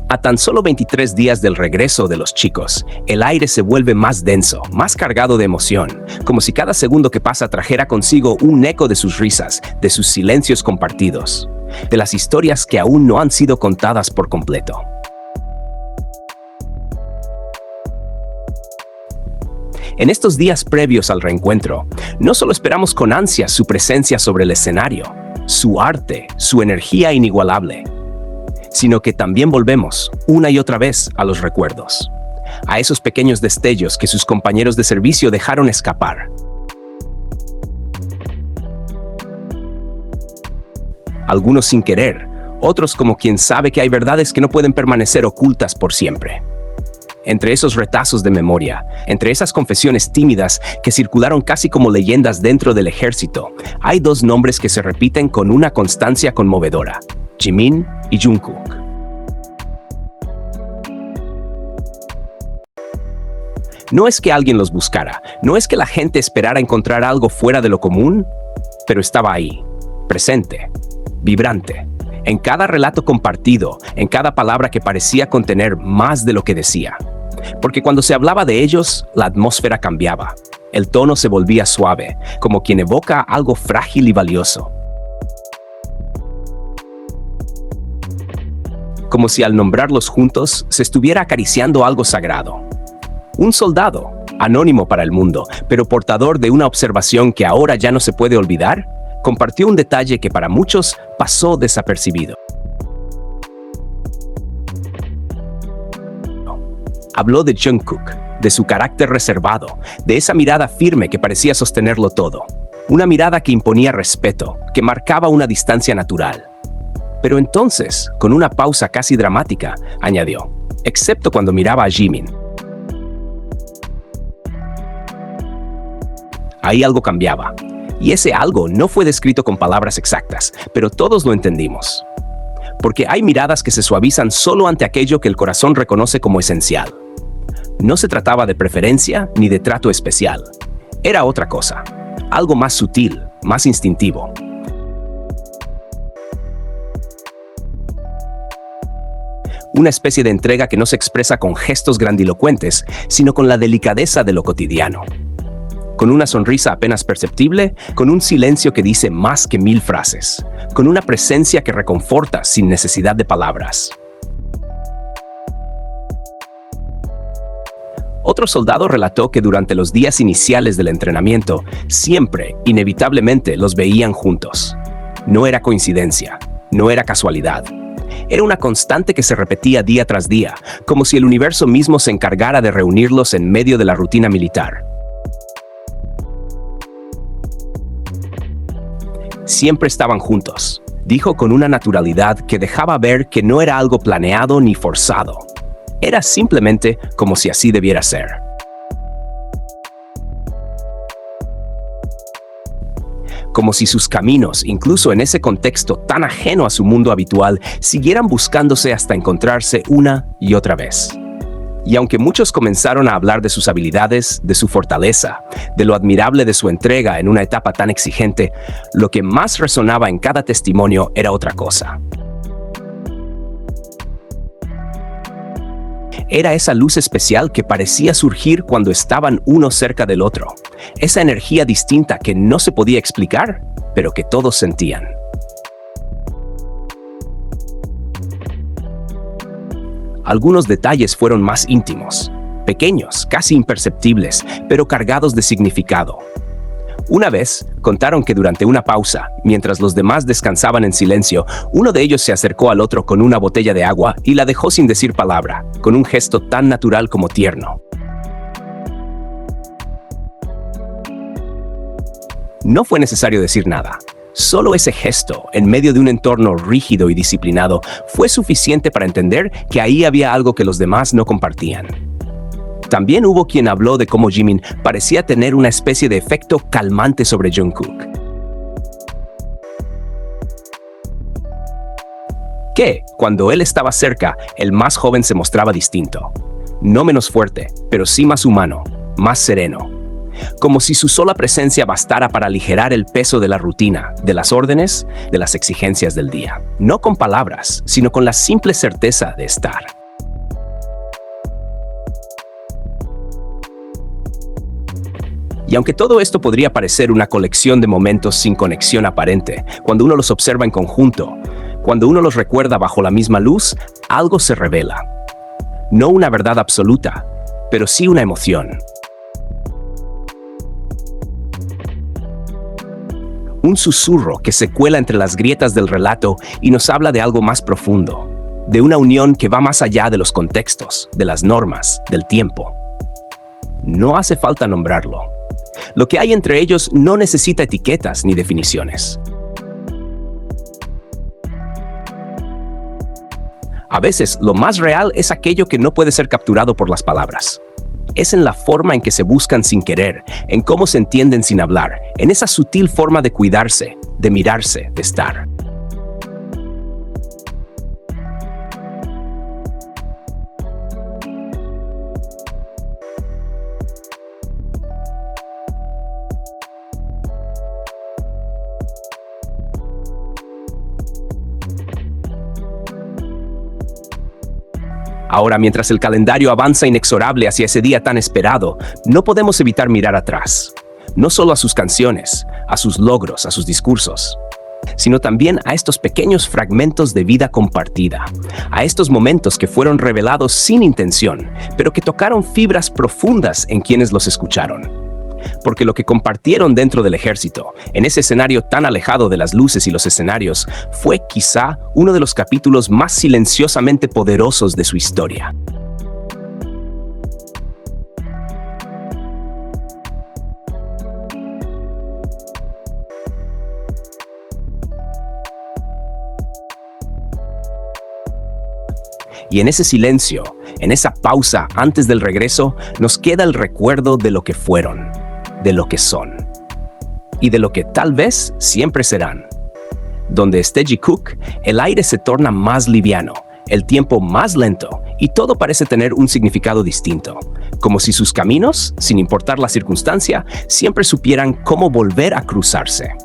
A tan solo 23 días del regreso de los chicos, el aire se vuelve más denso, más cargado de emoción, como si cada segundo que pasa trajera consigo un eco de sus risas, de sus silencios compartidos, de las historias que aún no han sido contadas por completo. En estos días previos al reencuentro, no solo esperamos con ansias su presencia sobre el escenario, su arte, su energía inigualable, sino que también volvemos, una y otra vez, a los recuerdos, a esos pequeños destellos que sus compañeros de servicio dejaron escapar. Algunos sin querer, otros como quien sabe que hay verdades que no pueden permanecer ocultas por siempre. Entre esos retazos de memoria, entre esas confesiones tímidas que circularon casi como leyendas dentro del ejército, hay dos nombres que se repiten con una constancia conmovedora: Jimin y Jungkook. No es que alguien los buscara, no es que la gente esperara encontrar algo fuera de lo común, pero estaba ahí, presente, vibrante, en cada relato compartido, en cada palabra que parecía contener más de lo que decía. Porque cuando se hablaba de ellos, la atmósfera cambiaba, el tono se volvía suave, como quien evoca algo frágil y valioso. Como si al nombrarlos juntos se estuviera acariciando algo sagrado. Un soldado, anónimo para el mundo, pero portador de una observación que ahora ya no se puede olvidar, compartió un detalle que para muchos pasó desapercibido. Habló de Jungkook, de su carácter reservado, de esa mirada firme que parecía sostenerlo todo. Una mirada que imponía respeto, que marcaba una distancia natural. Pero entonces, con una pausa casi dramática, añadió, excepto cuando miraba a Jimin. Ahí algo cambiaba. Y ese algo no fue descrito con palabras exactas, pero todos lo entendimos. Porque hay miradas que se suavizan solo ante aquello que el corazón reconoce como esencial. No se trataba de preferencia ni de trato especial. Era otra cosa, algo más sutil, más instintivo. Una especie de entrega que no se expresa con gestos grandilocuentes, sino con la delicadeza de lo cotidiano. Con una sonrisa apenas perceptible, con un silencio que dice más que 1000 frases, con una presencia que reconforta sin necesidad de palabras. Otro soldado relató que durante los días iniciales del entrenamiento, siempre, inevitablemente, los veían juntos. No era coincidencia, no era casualidad. Era una constante que se repetía día tras día, como si el universo mismo se encargara de reunirlos en medio de la rutina militar. Siempre estaban juntos, dijo con una naturalidad que dejaba ver que no era algo planeado ni forzado. Era simplemente como si así debiera ser. Como si sus caminos, incluso en ese contexto tan ajeno a su mundo habitual, siguieran buscándose hasta encontrarse una y otra vez. Y aunque muchos comenzaron a hablar de sus habilidades, de su fortaleza, de lo admirable de su entrega en una etapa tan exigente, lo que más resonaba en cada testimonio era otra cosa. Era esa luz especial que parecía surgir cuando estaban uno cerca del otro. Esa energía distinta que no se podía explicar, pero que todos sentían. Algunos detalles fueron más íntimos, pequeños, casi imperceptibles, pero cargados de significado. Una vez, contaron que durante una pausa, mientras los demás descansaban en silencio, uno de ellos se acercó al otro con una botella de agua y la dejó sin decir palabra, con un gesto tan natural como tierno. No fue necesario decir nada. Solo ese gesto, en medio de un entorno rígido y disciplinado, fue suficiente para entender que ahí había algo que los demás no compartían. También hubo quien habló de cómo Jimin parecía tener una especie de efecto calmante sobre Jungkook. Que, cuando él estaba cerca, el más joven se mostraba distinto. No menos fuerte, pero sí más humano, más sereno. como si su sola presencia bastara para aligerar el peso de la rutina, de las órdenes, de las exigencias del día. No con palabras, sino con la simple certeza de estar. Y aunque todo esto podría parecer una colección de momentos sin conexión aparente, cuando uno los observa en conjunto, cuando uno los recuerda bajo la misma luz, algo se revela. No una verdad absoluta, pero sí una emoción. Un susurro que se cuela entre las grietas del relato y nos habla de algo más profundo, de una unión que va más allá de los contextos, de las normas, del tiempo. No hace falta nombrarlo. Lo que hay entre ellos no necesita etiquetas ni definiciones. A veces, lo más real es aquello que no puede ser capturado por las palabras. Es en la forma en que se buscan sin querer, en cómo se entienden sin hablar, en esa sutil forma de cuidarse, de mirarse, de estar. Ahora, mientras el calendario avanza inexorable hacia ese día tan esperado, no podemos evitar mirar atrás. No solo a sus canciones, a sus logros, a sus discursos, sino también a estos pequeños fragmentos de vida compartida, a estos momentos que fueron revelados sin intención, pero que tocaron fibras profundas en quienes los escucharon. Porque lo que compartieron dentro del ejército, en ese escenario tan alejado de las luces y los escenarios, fue quizá uno de los capítulos más silenciosamente poderosos de su historia. Y en ese silencio, en esa pausa antes del regreso, nos queda el recuerdo de lo que fueron, de lo que son y de lo que tal vez siempre serán. Donde esté Ji Kook, el aire se torna más liviano, el tiempo más lento y todo parece tener un significado distinto, como si sus caminos, sin importar la circunstancia, siempre supieran cómo volver a cruzarse.